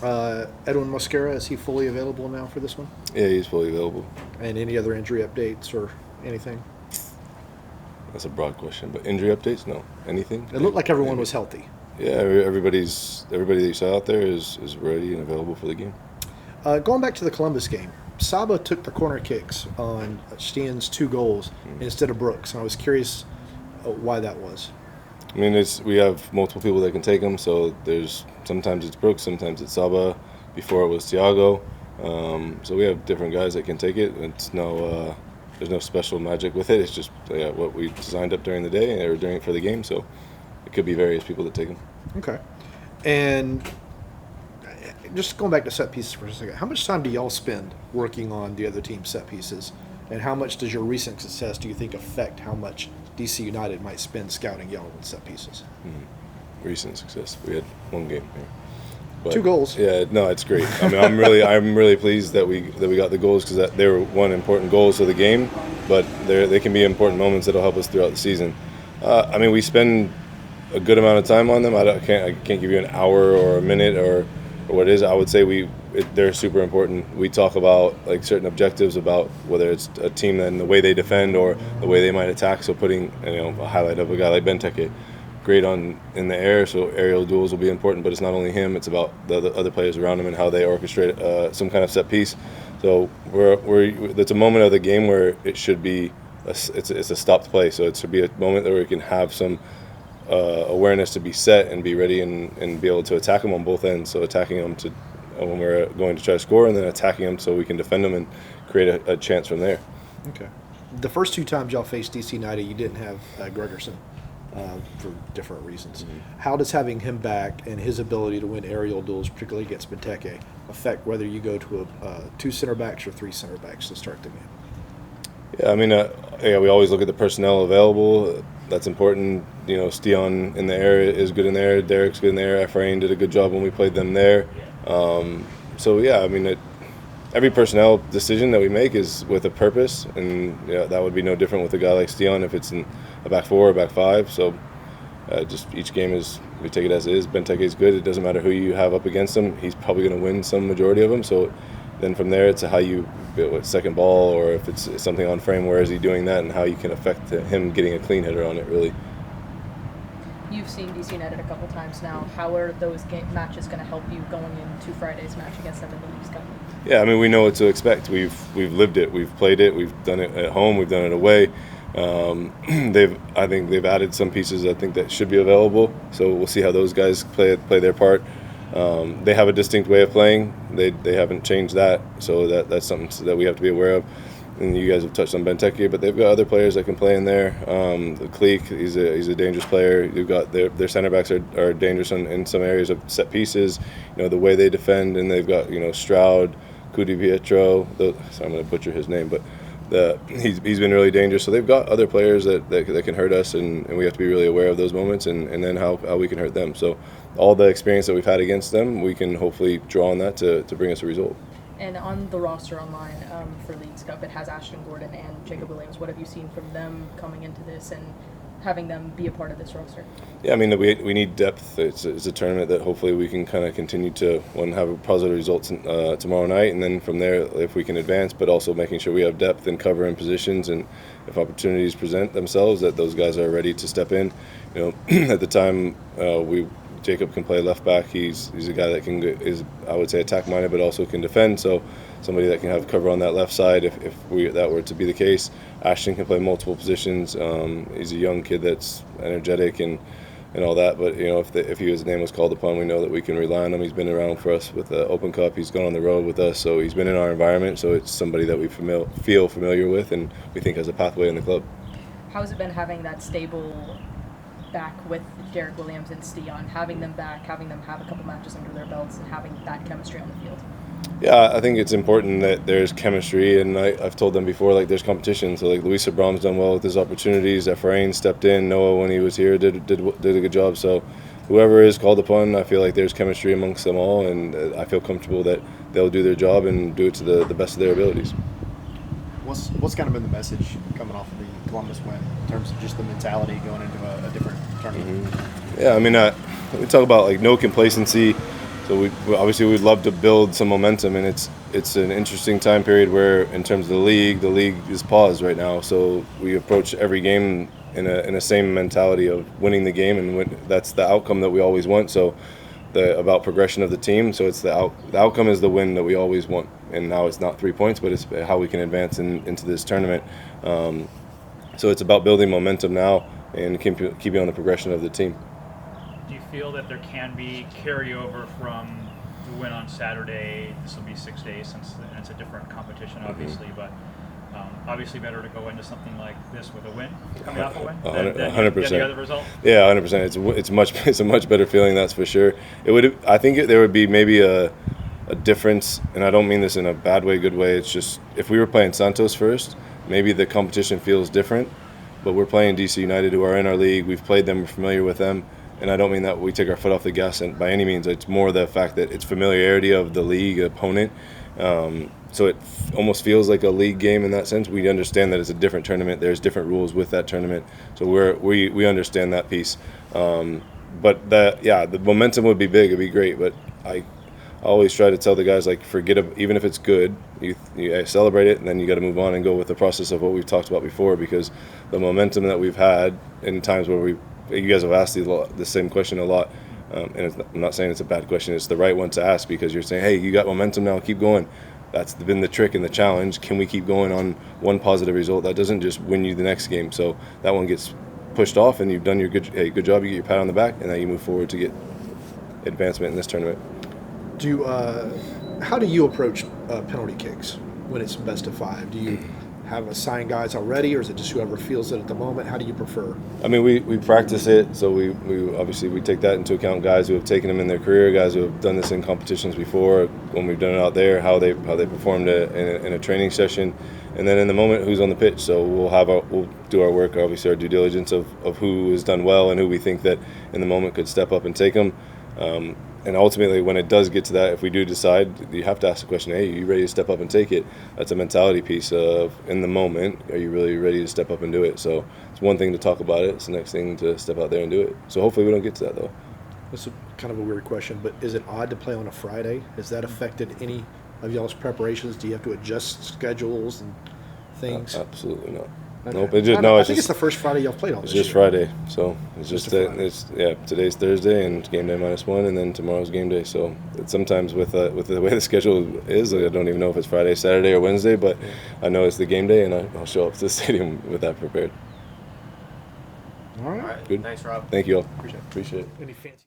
Edwin Mosquera, is he fully available now for this one? Yeah, he's fully available. And any other injury updates or anything? That's a broad question, but injury updates? No. Anything? It looked like everyone was healthy. Yeah, everybody that you saw out there is ready and available for the game. Going back to the Columbus game, Saba took the corner kicks on Stien's 2 goals instead of Brooks, and I was curious why that was. I mean, we have multiple people that can take them, so sometimes it's Brooks, sometimes it's Saba. Before it was Thiago, so we have different guys that can take it. There's no special magic with it. It's just what we designed up during the day, and they were doing it for the game. So it could be various people that take them. Okay, and just going back to set pieces for a second, how much time do y'all spend working on the other team's set pieces, and how much does your recent success, do you think, affect how much DC United might spend scouting y'all on set pieces? Recent success. We had one game here. But, 2 goals. Yeah, no, it's great. I mean, I'm really pleased that we got the goals because they were one important goals of the game, but they can be important moments that'll help us throughout the season. I mean, we spend a good amount of time on them. I can't give you an hour or a minute or what it is. I would say they're super important. We talk about like certain objectives about whether it's a team and the way they defend or the way they might attack. So putting a highlight of a guy like Benteke. Great in the air, so aerial duels will be important. But it's not only him; it's about the other players around him and how they orchestrate some kind of set piece. So it's a moment of the game where it should be it's a stopped play. So it should be a moment where we can have some awareness to be set and be ready and be able to attack them on both ends. So attacking them when we're going to try to score, and then attacking them so we can defend them and create a chance from there. Okay. The first 2 times y'all faced DC United, you didn't have Gregerson. For different reasons. How does having him back and his ability to win aerial duels, particularly against Benteke, affect whether you go to 2 center backs or 3 center backs to start the game? Yeah, I mean, we always look at the personnel available. That's important. Stian in the air is good in there. Derek's good in there. Efrain did a good job when we played them there. So yeah, I mean, every personnel decision that we make is with a purpose, and that would be no different with a guy like Stian if it's in a back 4 or back 5. So just each game we take it as it is. Benteke is good. It doesn't matter who you have up against him. He's probably going to win some majority of them. So then from there, it's how you second ball, or if it's something on frame, where is he doing that, and how you can affect him getting a clean header on it, really. You've seen DC United a couple times now. How are those matches going to help you going into Friday's match against them in the Leagues Cup? Yeah, I mean, we know what to expect. We've lived it. We've played it. We've done it at home. We've done it away. I think they've added some pieces I think that should be available. So we'll see how those guys play their part. They have a distinct way of playing. They haven't changed that. So that's something that we have to be aware of. And you guys have touched on Benteke, but they've got other players that can play in there. Kleek, he's a dangerous player. You've got their center backs are dangerous in some areas of set pieces. The way they defend, and they've got Stroud, Cudi Pietro. So I'm going to butcher his name, but he's been really dangerous. So they've got other players that can hurt us, and we have to be really aware of those moments and then how we can hurt them. So all the experience that we've had against them, we can hopefully draw on that to bring us a result. And on the roster online for Leagues Cup, it has Ashton Gordon and Jacob Williams. What have you seen from them coming into this and having them be a part of this roster? Yeah, I mean, we need depth. It's a tournament that hopefully we can kind of continue to have positive results tomorrow night, and then from there, if we can advance, but also making sure we have depth and cover in positions, and if opportunities present themselves, that those guys are ready to step in. At the time, Jacob can play left back. He's a guy that is I would say attack minded, but also can defend. So somebody that can have cover on that left side if that were to be the case. Ashton can play multiple positions. He's a young kid that's energetic and all that. But if his name was called upon, we know that we can rely on him. He's been around for us with the Open Cup. He's gone on the road with us, so he's been in our environment. So it's somebody that we feel familiar with, and we think has a pathway in the club. How's it been having that stable back with Derek Williams and Stian, having them back, having them have a couple matches under their belts, and having that chemistry on the field? Yeah, I think it's important that there's chemistry, and I've told them before, there's competition. So Luis Abraham's done well with his opportunities. Efrain stepped in. Noah, when he was here, did a good job. So whoever is called upon, I feel like there's chemistry amongst them all, and I feel comfortable that they'll do their job and do it to the best of their abilities. What's kind of been the message coming off of the Columbus win in terms of just the mentality going into a different tournament? Yeah, I mean, we talk about no complacency. So obviously we'd love to build some momentum, and it's an interesting time period where, in terms of the league is paused right now. So we approach every game in a same mentality of winning the game, and that's the outcome that we always want. So about progression of the team. So it's the outcome is the win that we always want, and now it's not 3 points, but it's how we can advance into this tournament. So it's about building momentum now and keeping on the progression of the team. Do you feel that there can be carryover from the win on Saturday? This will be 6 days since it's a different competition, obviously, but obviously better to go into something like this with a win, coming off a win, than 100%. the other result? Yeah, 100%. It's a much better feeling, that's for sure. I think there would be maybe a difference, and I don't mean this in a bad way, good way. It's just if we were playing Santos first, maybe the competition feels different. But we're playing DC United, who are in our league. We've played them, we're familiar with them. And I don't mean that we take our foot off the gas by any means. It's more the fact that it's familiarity of the league opponent. So it almost feels like a league game in that sense. We understand that it's a different tournament. There's different rules with that tournament. So we understand that piece. But the momentum would be big. It'd be great. But I always try to tell the guys, like, even if it's good, you celebrate it, and then you got to move on and go with the process of what we've talked about before, because the momentum that we've had in times where you guys have asked the same question a lot, and I'm not saying it's a bad question, it's the right one to ask, because you're saying, hey, you got momentum now, keep going. That's been the trick and the challenge. Can we keep going on one positive result? That doesn't just win you the next game. So that one gets pushed off, and you've done your good job, you get your pat on the back, and then you move forward to get advancement in this tournament. How do you approach penalty kicks when it's best of 5? Do you have assigned guys already, or is it just whoever feels it at the moment? How do you prefer? I mean, we practice it, so we obviously we take that into account. Guys who have taken them in their career, guys who have done this in competitions before, when we've done it out there, how they performed in a training session, and then in the moment, who's on the pitch. So we'll do our work, obviously our due diligence of who has done well and who we think that in the moment could step up and take them. And ultimately, when it does get to that, if we do decide, you have to ask the question, hey, are you ready to step up and take it? That's a mentality piece of, in the moment, are you really ready to step up and do it? So it's one thing to talk about it. It's the next thing to step out there and do it. So hopefully we don't get to that, though. This is kind of a weird question, but is it odd to play on a Friday? Has that affected any of y'all's preparations? Do you have to adjust schedules and things? Absolutely not. Okay. Nope. I think it's the first Friday y'all played on It's this just year. Friday. So it's just today's Thursday and game day -1, and then tomorrow's game day. So sometimes with the way the schedule is, I don't even know if it's Friday, Saturday, or Wednesday, but I know it's the game day, and I'll show up to the stadium with that prepared. All right. Good. Thanks, Rob. Thank you all. Appreciate it. Appreciate it. Any fancy